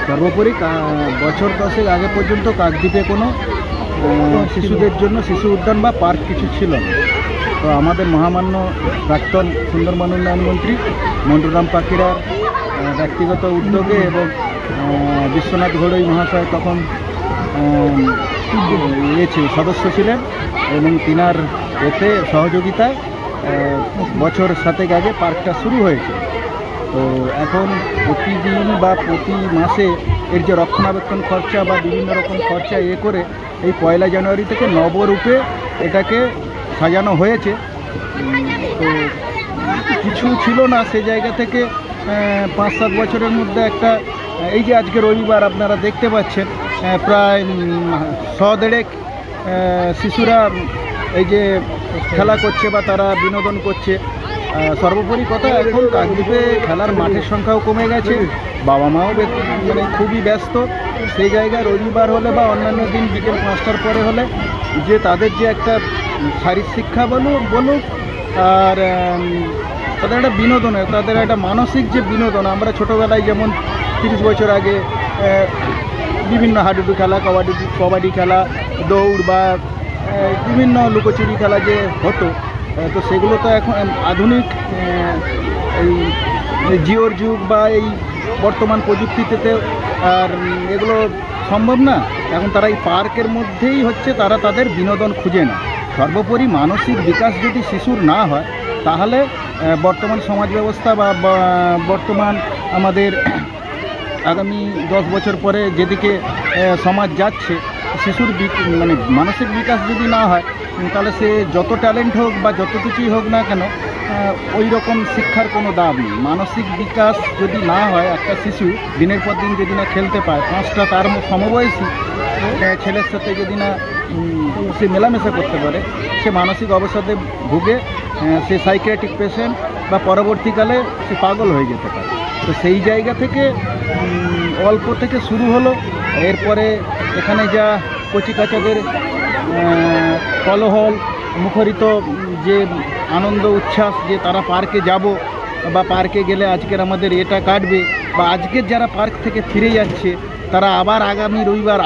সর্বোপরি বছর 10 আগে পর্যন্ত কাকদ্বীপে কোনো শিশুদের জন্য শিশু উদ্যান বা পার্ক কিছু ছিল না। তো আমাদের মহামান্য প্রাক্তন সুন্দরবন উন্নয়ন মন্ত্রী মন্টুরাম পাখিরার ব্যক্তিগত উদ্যোগে এবং বিশ্বনাথ ঘড়ই মহাশয় তখন সদস্য ছিলেন এবং তিনার এতে সহযোগিতায় বছর 7 আগে পার্কটা শুরু হয়েছে। তো এখন প্রতিদিন বা প্রতি মাসে এর যে রক্ষণাবেক্ষণ খরচা বা বিভিন্ন রকম খরচা করে এই 1 জানুয়ারি থেকে নবরূপে এটাকে সাজানো হয়েছে। তো কিছু ছিল না, সে জায়গা থেকে 5-7 বছরের মধ্যে একটা, এই যে আজকে রবিবার আপনারা দেখতে পাচ্ছেন প্রায় 100-150 শিশুরা এই যে খেলা করছে বা তারা বিনোদন করছে। সর্বোপরি কথা, এখন কাকদ্বীপে খেলার মাঠের সংখ্যাও কমে গেছে, বাবা মাও মানে খুবই ব্যস্ত। সেই জায়গায় রবিবার হলে বা অন্যান্য দিন বিকেল 5টার পরে হলে যে তাদের যে একটা শারীরিক শিক্ষা বলুক আর তাদের একটা বিনোদনের, তাদের একটা মানসিক যে বিনোদন, আমরা ছোটোবেলায় যেমন 30 বছর আগে বিভিন্ন হাডুডু খেলা, কবাডি খেলা, দৌড় বা বিভিন্ন লুকোচুরি খেলা যে হতো, তো সেগুলো তো এখন আধুনিক এই জিওর যুগ বা এই বর্তমান প্রযুক্তিতে আর এগুলো সম্ভব না। এখন তারা এই পার্কের মধ্যেই তারা তাদের বিনোদন খুঁজে না। সর্বোপরি মানসিক বিকাশ যদি শিশুর না হয়, তাহলে বর্তমান সমাজ ব্যবস্থা বা বর্তমান আমাদের আগামী 10 বছর পরে যেদিকে সমাজ যাচ্ছে, শিশুর মানে মানসিক বিকাশ যদি না হয়, তাহলে সে যত ট্যালেন্ট হোক বা যত কিছুই হোক না কেন, ওই রকম শিক্ষার কোনো দাম নেই। মানসিক বিকাশ যদি না হয়, একটা শিশু দিনের পর দিন যদি না খেলতে পায়, 5টা তার সমবয়সী ছেলের সাথে যদি না সে মেলামেশা করতে পারে, সে মানসিক অবসাদে ভুগে সে সাইকিয়াট্রিক পেশেন্ট বা পরবর্তীকালে সে পাগল হয়ে যেতে পারে। তো সেই জায়গা থেকে অল্প থেকে শুরু হলো, এরপরে এখানে যা কচিকাচাদের কলহল মুখরিত যে আনন্দ উচ্ছ্বাস, যে তারা পার্কে যাব বা পার্কে গেলে আজকের আমাদের এটা কাটবে, বা আজকের যারা পার্ক থেকে ফিরে যাচ্ছে তারা আবার আগামী রবিবার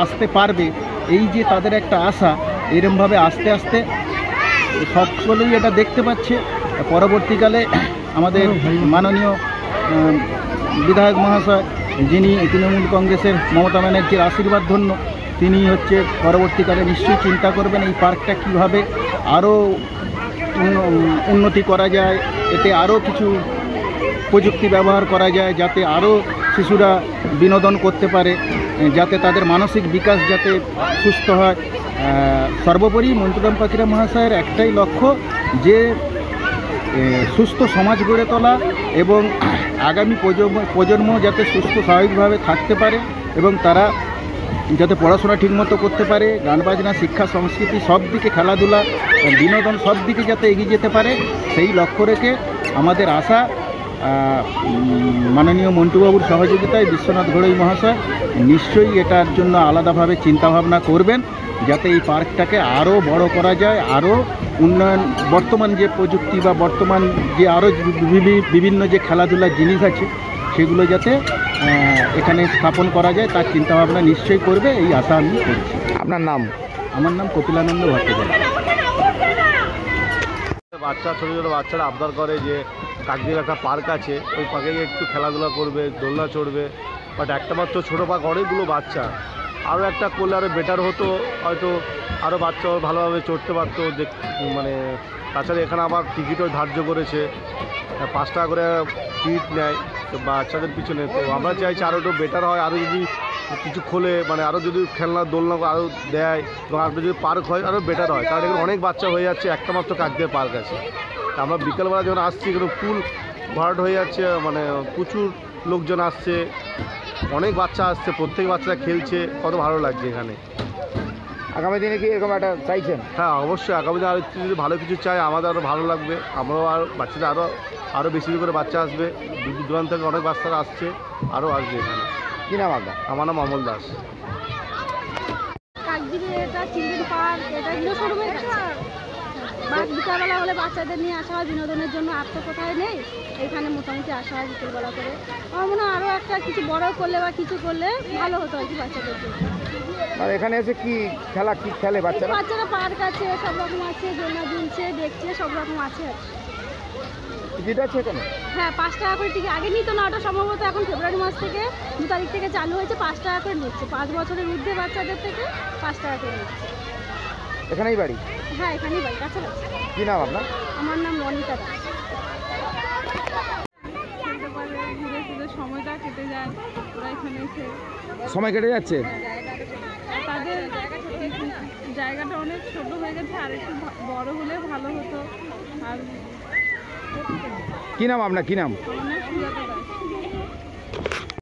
আসতে পারবে, এই যে তাদের একটা আশা, এরমভাবে আস্তে আস্তে সকলেই এটা দেখতে পাচ্ছে। পরবর্তীকালে আমাদের মাননীয় বিধায়ক মহাশয়, যিনি তৃণমূল কংগ্রেসের মমতা ব্যানার্জির আশীর্বাদ ধন্য, তিনি পরবর্তীকালে নিশ্চয়ই চিন্তা করবেন এই পার্কটা কীভাবে আরও উন্নতি করা যায়, এতে আরও কিছু প্রযুক্তি ব্যবহার করা যায়, যাতে আরও শিশুরা বিনোদন করতে পারে, যাতে তাদের মানসিক বিকাশ যাতে সুস্থ হয়। সর্বোপরি মন্টুরাম পাখিরা মহাশয়ের একটাই লক্ষ্য, যে সুস্থ সমাজ গড়ে তোলা এবং আগামী প্রজন্ম যাতে সুস্থ স্বাভাবিকভাবে থাকতে পারে এবং তারা যাতে পড়াশোনা ঠিকমতো করতে পারে, গান বাজনা, শিক্ষা, সংস্কৃতি সব দিকে, খেলাধুলা, বিনোদন সব দিকে যাতে এগিয়ে যেতে পারে, সেই লক্ষ্য রেখে আমাদের আশা মাননীয় মন্টুবাবুর সহযোগিতায় বিশ্বনাথ ঘড়ই মহাশয় নিশ্চয়ই এটার জন্য আলাদাভাবে চিন্তাভাবনা করবেন, যাতে এই পার্কটাকে আরও বড় করা যায়, আরও উন্নয়ন, বর্তমান যে প্রযুক্তি বা বর্তমান যে আরও বিভিন্ন যে খেলাধুলার জিনিস আছে সেগুলো যাতে এখানে স্থাপন করা যায়, তার চিন্তাভাবনা নিশ্চয়ই করবে, এই আশা আমি করছি। আপনার নাম? আমার নাম কপিলানন্দ ভট্টাচার্য। ছোটো ছোটো বাচ্চারা আবদার করে যে কাকদ্বীপে একটা পার্ক আছে, ওই পার্কে একটু খেলাধুলা করবে, দোলনা চড়বে, বাট একটা মাত্র ছোটো পার্ক, অনেকগুলো বাচ্চা, আরও একটা করলে আরও বেটার হতো, হয়তো আরও বাচ্চা ভালোভাবে চড়তে পারতো। মানে তাছাড়া এখানে আবার টিকিটও ধার্য করেছে, 5 টাকা করে টিকিট নেয় তো বাচ্চাদের পিছনে। তো আমরা চাইছি আরও একটু বেটার হয়, আরও যদি কিছু খোলে, মানে আরও যদি খেলনা দোলনা আরও দেয় এবং আরও যদি পার্ক হয় আরও বেটার হয়, কারণ এখানে অনেক বাচ্চা হয়ে যাচ্ছে, একটা মাত্র কাকদ্বীপে পার্ক আছে। আমরা বিকেলবেলা যখন আসছি এখানে ফুল ভরাট হয়ে যাচ্ছে, মানে প্রচুর লোকজন আসছে, অনেক বাচ্চা আসছে, প্রত্যেক বাচ্চারা খেলছে, কত ভালো লাগছে এখানে। আগামী দিনে কি এরকম একটা চাইছেন? হ্যাঁ, অবশ্যই আগামী দিনে আরও যদি ভালো কিছু চাই, আমাদের আরও ভালো লাগবে, আমরাও আর বাচ্চাদের আরও বেশি করে বাচ্চা আসবে, দূর দূরান্ত থেকে অনেক বাচ্চারা আসছে, আরও আসবে এখানে। কী নাম আপনার? আমার নাম অমল দাস। কাকদ্বীপে এটা চিলড্রেন পার্ক, এটা বিকালবেলা হলে বাচ্চাদের নিয়ে আসা হয় বিনোদনের জন্য, আর তো কোথায় নেই, এখানে মোটামুটি আসা হয় বিকেলবেলা করে। আমার মনে হয় আরও একটা কিছু বড় করলে বা কিছু করলে ভালো হতো আর কি বাচ্চাদের জন্য। আর এখানে এসে কি খেলা কি খেলে বাচ্চারা? বাচ্চারা পার্ক আছে, সব রকম আছে, দোলনা দুলছে, দেখছে, সব রকম আছে আর কি। টিকিট আছে এখানে? হ্যাঁ, 5 টাকা করে টিকিট। আগে নিত না, ওটা সম্ভবত এখন ফেব্রুয়ারি মাস থেকে 2 তারিখ থেকে চালু হয়েছে, 5 টাকা করে নিচ্ছে। 5 বছরের ঊর্ধ্বে বাচ্চাদের থেকে 5 টাকা করে নিচ্ছে। এখানেই বাড়ি? হ্যাঁ, এখানেই বাড়ি, কাছাকাছি। কি নাম আপনার? আমার নাম রনিতা দাস। ঘুরে ফিরে সময়টা কেটে যায়, ওরা এখানে এসে সময় কেটে যাচ্ছে? তাদের জায়গাটা অনেক ছোট হয়ে গেছে, আর একটু বড় হলে ভালো হতো। আর কি নাম আপনার? কি নাম? আমার নাম সুজাতা দাস।